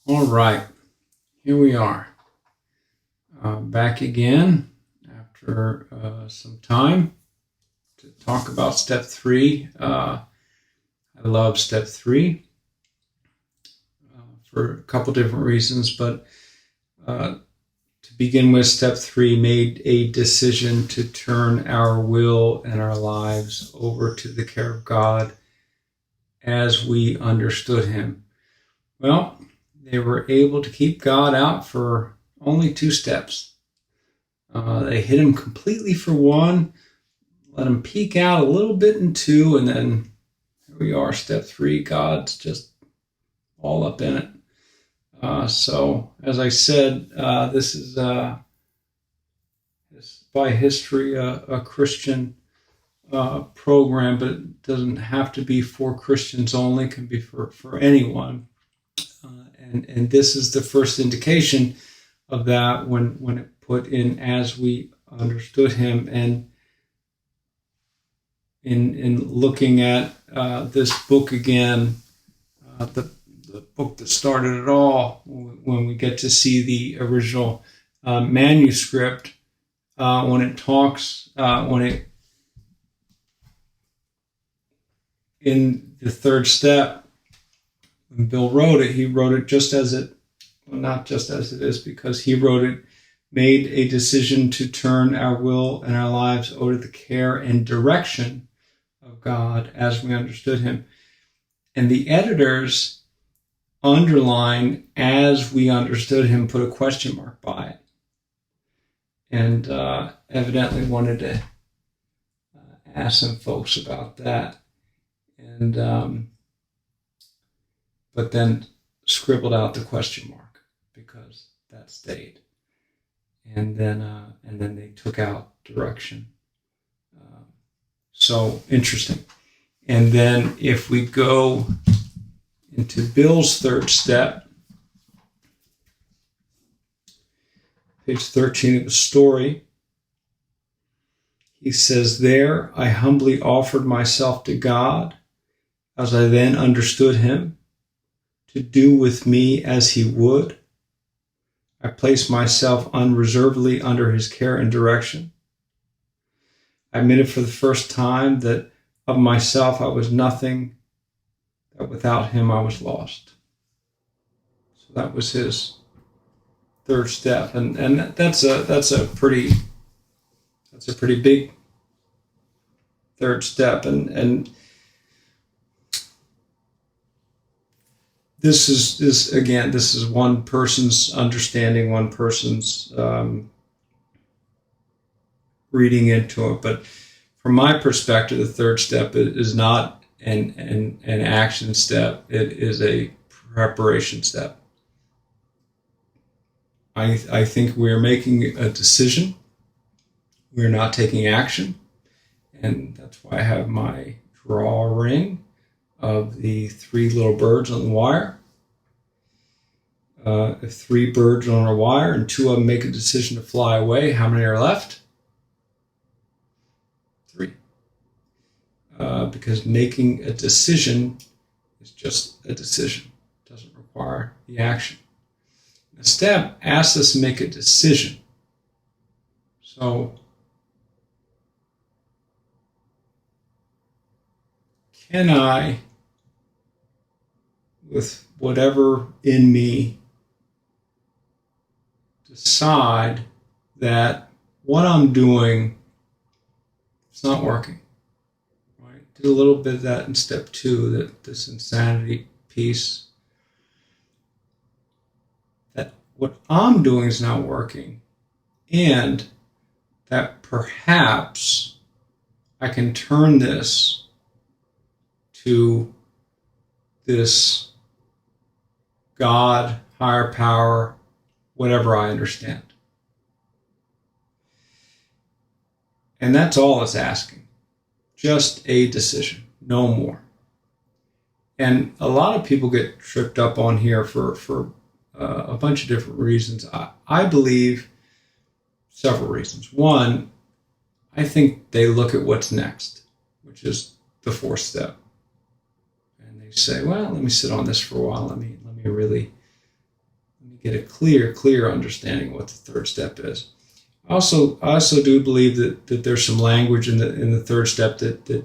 All right, here we are, back again after some time to talk about step 3. I love step 3 for a couple different reasons, but to begin with, step 3 made a decision to turn our will and our lives over to the care of God as we understood Him. Well, they were able to keep God out for only 2 steps. They hid Him completely for 1, let Him peek out a little bit in 2, and then here we are, step 3. God's just all up in it. So, as I said, this is by history a Christian program, but it doesn't have to be for Christians only. It can be for anyone. And this is the first indication of that when it put in as we understood Him. And in looking at this book again, the book that started it all, when we get to see the original manuscript, when it talks, in the 3rd step, when Bill wrote it, he wrote it just as it, well, not just as it is, because he wrote it, made a decision to turn our will and our lives over to the care and direction of God as we understood Him. And the editors underline as we understood Him, put a question mark by it. And evidently wanted to ask some folks about that. And but then scribbled out the question mark because that stayed. And then they took out direction. So interesting. And then if we go into Bill's 3rd step, page 13 of the story, he says, "There I humbly offered myself to God as I then understood Him, to do with me as He would. I placed myself unreservedly under His care and direction. I admitted for the first time that of myself I was nothing, that without Him I was lost." So that was his 3rd step, and that's a pretty big 3rd step, and this is one person's understanding, one person's reading into it. But from my perspective, the 3rd step is not an action step. It is a preparation step. I think we are making a decision. We are not taking action. And that's why I have my drawing of the 3 little birds on the wire. 3 birds on a wire, and 2 of them make a decision to fly away. How many are left? 3. Because making a decision is just a decision. It doesn't require the action. The step asks us to make a decision. So, can I, with whatever in me, decide that what I'm doing is not working? Right? Did a little bit of that in step 2, that this insanity piece, that what I'm doing is not working, and that perhaps I can turn this to this God, higher power, whatever I understand. And that's all it's asking. Just a decision, no more. And a lot of people get tripped up on here for a bunch of different reasons. I believe several reasons. One, I think they look at what's next, which is the 4th step. And they say, well, let me sit on this for a while. Let me really get a clear understanding of what the third step is. I also do believe that there's some language in the third step that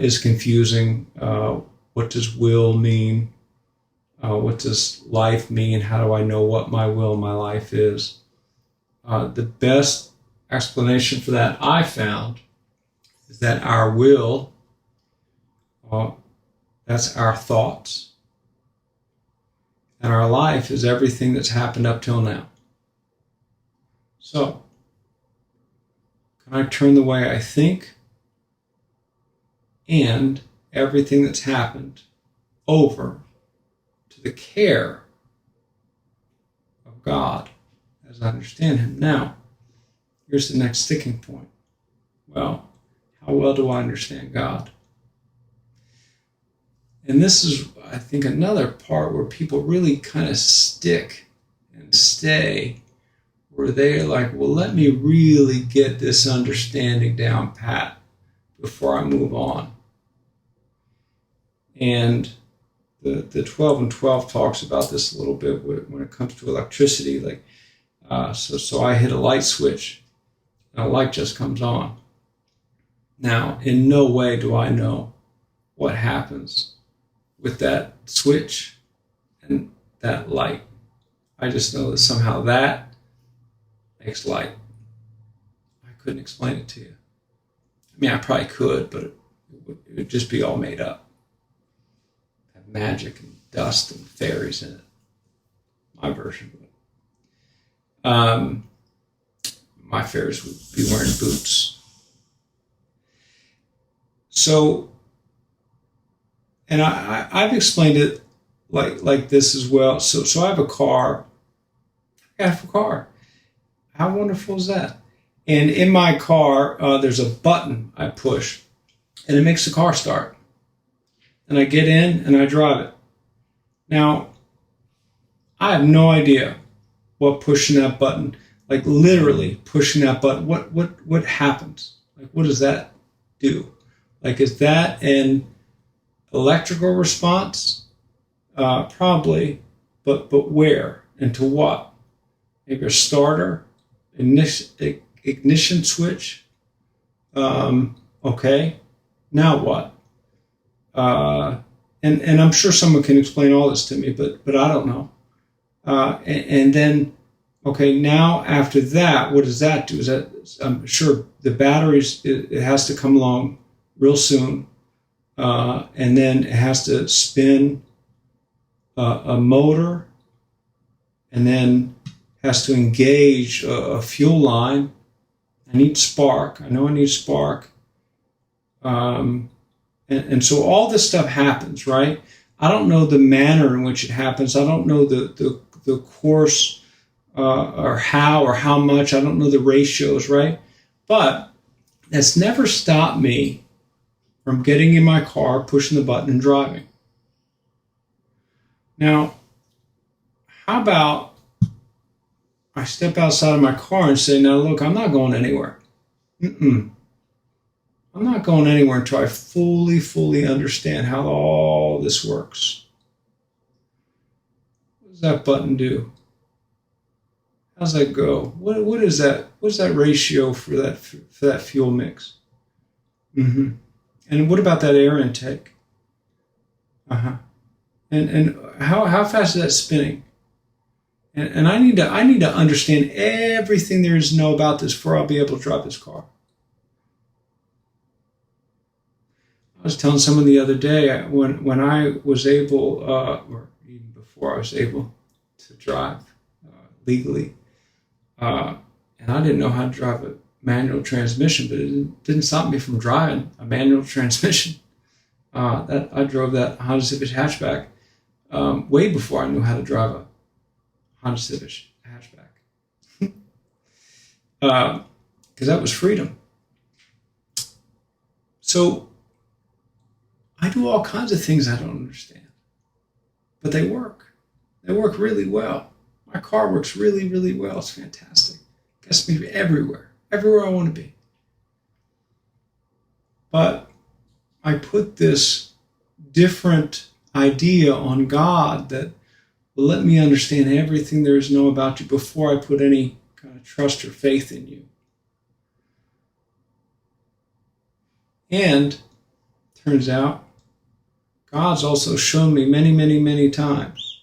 is confusing. What does will mean? What does life mean? How do I know what my will, my life is? The best explanation for that I found is that our will, that's our thoughts, and our life is everything that's happened up till now. So, can I turn the way I think and everything that's happened over to the care of God as I understand Him? Now, here's the next sticking point. Well, how well do I understand God? And this is, I think, another part where people really kind of stick and stay, where they're like, well, let me really get this understanding down pat before I move on. And the 12 and 12 talks about this a little bit when it comes to electricity. Like, so I hit a light switch, and a light just comes on. Now, in no way do I know what happens with that switch and that light. I just know that somehow that makes light. I couldn't explain it to you. I mean, I probably could, but it would just be all made up. Have magic and dust and fairies in it. My version of it. My fairies would be wearing boots. So, and I've explained it like this as well. So I have a car. I have a car. How wonderful is that? And in my car, there's a button I push, and it makes the car start. And I get in and I drive it. Now, I have no idea what pushing that button, like literally pushing that button, what happens? Like, what does that do? Like, is that an electrical response? Probably, but where and to what? Maybe a starter, ignition switch. Okay, now what? And I'm sure someone can explain all this to me, but I don't know. And then, okay, now after that, what does that do? Is that, I'm sure the batteries, it has to come along real soon. And then it has to spin a motor, and then has to engage a fuel line. I need spark. I know I need spark. And so all this stuff happens, right? I don't know the manner in which it happens. I don't know the course or how much. I don't know the ratios, right? But that's never stopped me from getting in my car, pushing the button, and driving. Now, how about I step outside of my car and say, now look, I'm not going anywhere. I'm not going anywhere until I fully understand how all this works. What does that button do? How's that go? What is that? What's that ratio for that fuel mix? And what about that air intake? And how fast is that spinning? And I need to understand everything there is to know about this before I'll be able to drive this car. I was telling someone the other day when I was able, or even before I was able to drive legally, and I didn't know how to drive a manual transmission, but it didn't stop me from driving a manual transmission. I drove that Honda Civic hatchback way before I knew how to drive a Honda Civic hatchback, because that was freedom. So I do all kinds of things I don't understand, but they work. They work really well. My car works really well. It's fantastic. Gets me everywhere I want to be. But I put this different idea on God that, But let me understand everything there is to know about you before I put any kind of trust or faith in you. And turns out, God's also shown me many, many, many times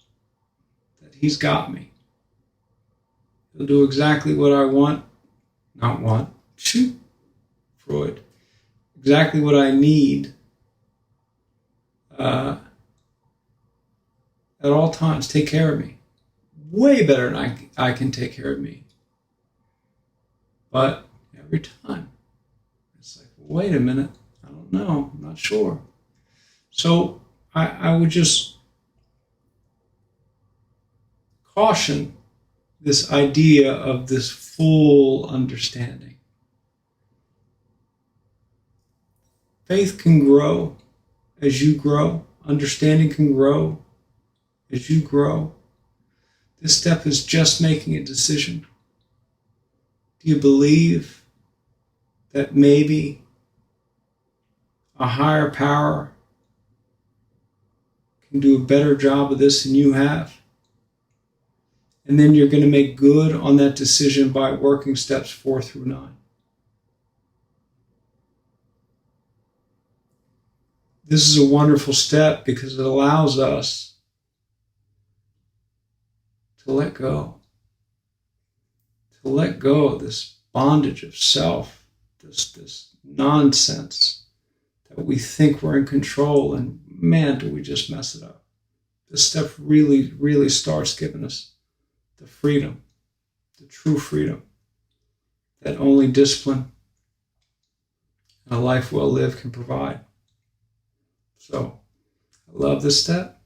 that He's got me. He'll do exactly what I want, not want, Freud, exactly what I need at all times. Take care of me. Way better than I can take care of me. But every time, it's like, wait a minute, I don't know, I'm not sure. So I would just caution this idea of this full understanding. Faith can grow as you grow. Understanding can grow as you grow. This step is just making a decision. Do you believe that maybe a higher power can do a better job of this than you have? And then you're going to make good on that decision by working steps 4 through 9. This is a wonderful step because it allows us to let go. To let go of this bondage of self, this nonsense that we think we're in control, and man, do we just mess it up. This step really, really starts giving us the freedom, the true freedom that only discipline and a life well lived can provide. So, I love this step.